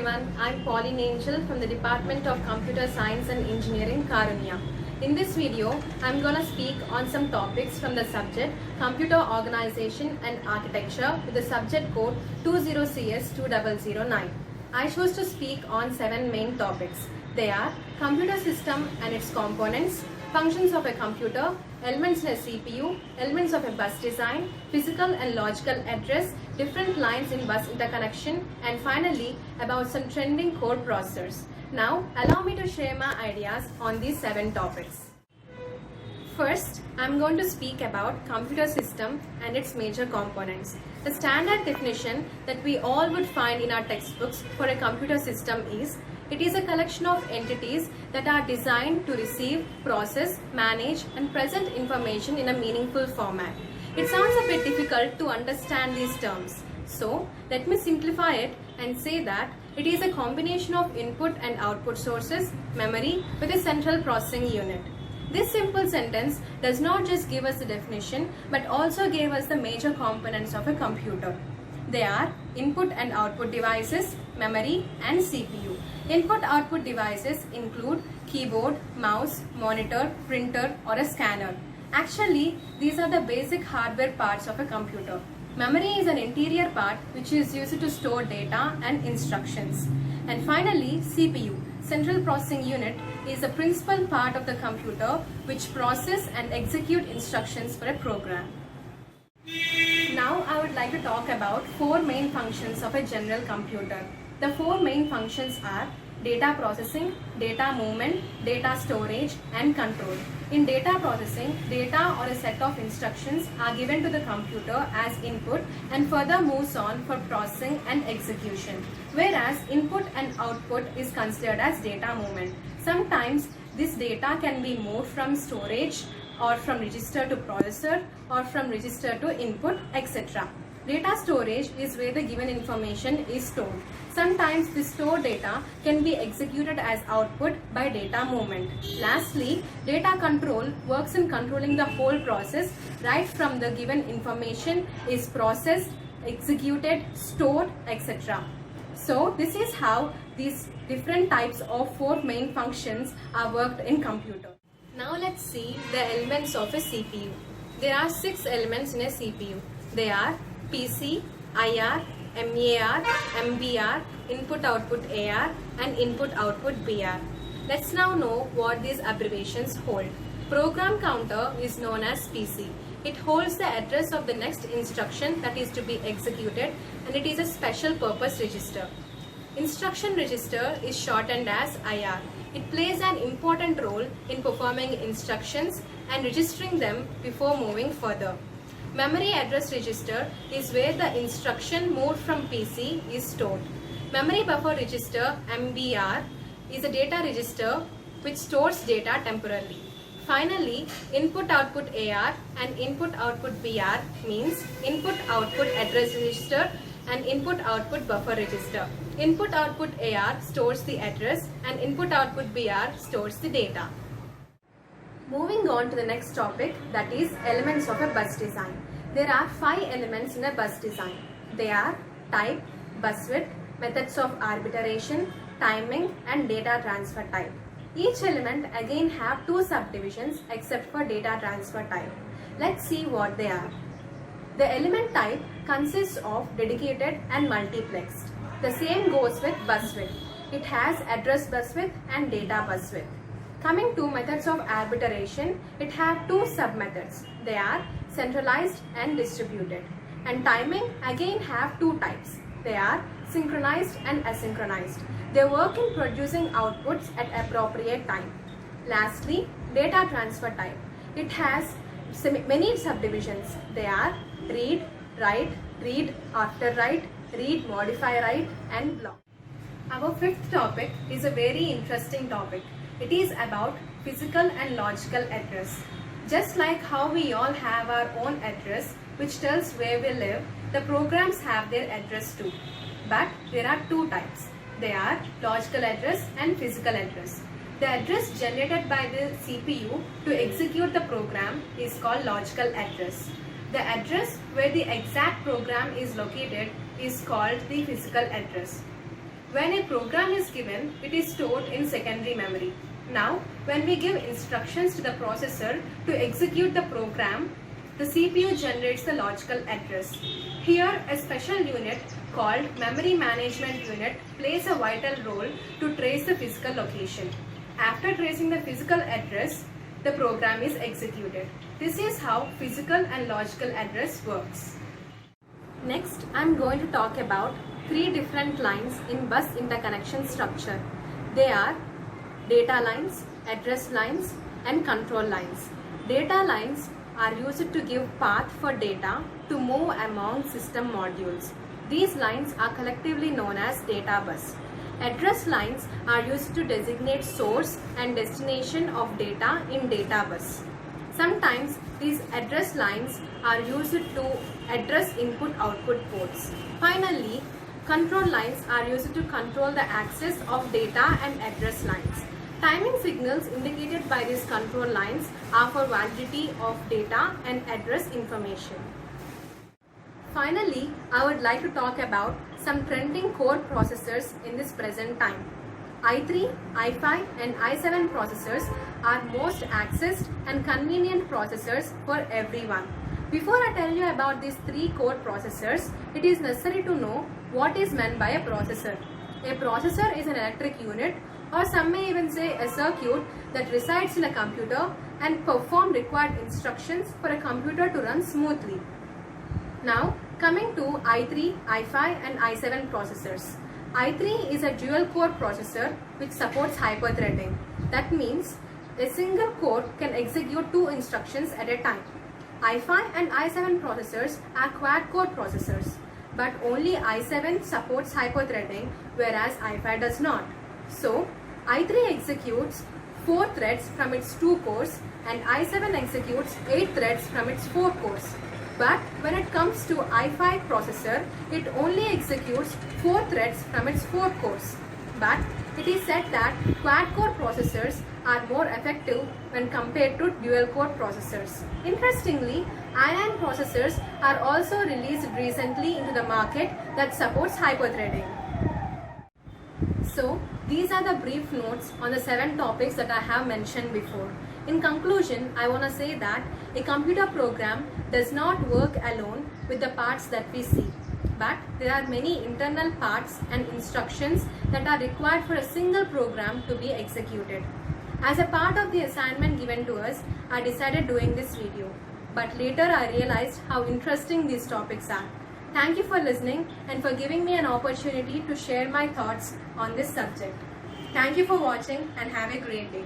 everyone, I'm Pauline Angel from the Department of Computer Science and Engineering, Karunya. In this video, I'm going to speak on some topics from the subject Computer Organization and Architecture with the subject code 20CS2009. I chose to speak on 7 main topics. They are computer system and its components, functions of a computer, elements in a CPU, elements of a bus design, physical and logical address, different lines in bus interconnection, and finally about some trending code processors. Now allow me to share my ideas on these 7 topics. First, I'm going to speak about computer system and its major components. The standard definition that we all would find in our textbooks for a computer system is it is a collection of entities that are designed to receive, process, manage, and present information in a meaningful format. It sounds a bit difficult to understand these terms. So, let me simplify it and say that it is a combination of input and output sources, memory, with a central processing unit. This simple sentence does not just give us the definition, but also gave us the major components of a computer. They are input and output devices, memory, and CPU. Input-output devices include keyboard, mouse, monitor, printer, or a scanner. Actually, these are the basic hardware parts of a computer. Memory is an interior part which is used to store data and instructions. And finally, CPU, Central Processing Unit, is a principal part of the computer which process and execute instructions for a program. Now I would like to talk about 4 main functions of a general computer. The 4 main functions are data processing, data movement, data storage, and control. In data processing, data or a set of instructions are given to the computer as input and further moves on for processing and execution. Whereas input and output is considered as data movement. Sometimes this data can be moved from storage or from register to processor or from register to input, etc. Data storage is where the given information is stored. Sometimes the stored data can be executed as output by data movement. Lastly, data control works in controlling the whole process right from the given information is processed, executed, stored, etc. So this is how these different types of 4 main functions are worked in computer. Now let's see the elements of a CPU. There are 6 elements in a CPU. They are PC, IR, MAR, MBR, Input-Output AR, and Input-Output BR. Let's now know what these abbreviations hold. Program counter is known as PC. It holds the address of the next instruction that is to be executed, and it is a special purpose register. Instruction register is shortened as IR. It plays an important role in performing instructions and registering them before moving further. Memory address register is where the instruction moved from PC is stored. Memory buffer register MBR is a data register which stores data temporarily. Finally, input-output AR and input-output BR means input-output address register and input-output buffer register. Input-output AR stores the address and input-output BR stores the data. Moving on to the next topic, that is elements of a bus design. There are 5 elements in a bus design. They are type, bus width, methods of arbitration, timing, and data transfer type. Each element again have 2 subdivisions except for data transfer type. Let's see what they are. The element type consists of dedicated and multiplexed. The same goes with bus width. It has address bus width and data bus width. Coming to methods of arbitration, it have 2 sub-methods. They are centralized and distributed. And timing again have 2 types. They are synchronized and asynchronized. They work in producing outputs at appropriate time. Lastly, data transfer type. It has many subdivisions. They are read, write, read after write, read, modify, write, and block. Our 5th topic is a very interesting topic. It is about physical and logical address. Just like how we all have our own address which tells where we live, the programs have their address too. But there are 2 types. They are logical address and physical address. The address generated by the CPU to execute the program is called logical address. The address where the exact program is located is called the physical address. When a program is given, it is stored in secondary memory. Now, when we give instructions to the processor to execute the program, the CPU generates the logical address. Here, a special unit called Memory Management Unit plays a vital role to trace the physical location. After tracing the physical address, the program is executed. This is how physical and logical address works. Next, I am going to talk about three different lines in bus interconnection structure. They are data lines, address lines, and control lines. Data lines are used to give path for data to move among system modules. These lines are collectively known as data bus. Address lines are used to designate source and destination of data in data bus. Sometimes these address lines are used to address input-output ports. Finally, control lines are used to control the access of data and address lines. Timing signals indicated by these control lines are for validity of data and address information. Finally, I would like to talk about some trending core processors in this present time. i3, i5 and i7 processors are most accessed and convenient processors for everyone. Before I tell you about these three core processors, it is necessary to know what is meant by a processor. A processor is an electric unit, or some may even say a circuit that resides in a computer and perform required instructions for a computer to run smoothly. Now, coming to i3, i5 and i7 processors. i3 is a dual core processor which supports hyperthreading. That means a single core can execute two instructions at a time. i5 and i7 processors are quad core processors, but only i7 supports hyperthreading whereas i5 does not. So, i3 executes 4 threads from its 2 cores and i7 executes 8 threads from its 4 cores. But when it comes to i5 processor, it only executes 4 threads from its 4 cores. But it is said that quad-core processors are more effective when compared to dual-core processors. Interestingly, i9 processors are also released recently into the market that supports hyperthreading. So, these are the brief notes on the 7 topics that I have mentioned before. In conclusion, I want to say that a computer program does not work alone with the parts that we see, but there are many internal parts and instructions that are required for a single program to be executed. As a part of the assignment given to us, I decided doing this video, but later I realized how interesting these topics are. Thank you for listening and for giving me an opportunity to share my thoughts on this subject. Thank you for watching and have a great day.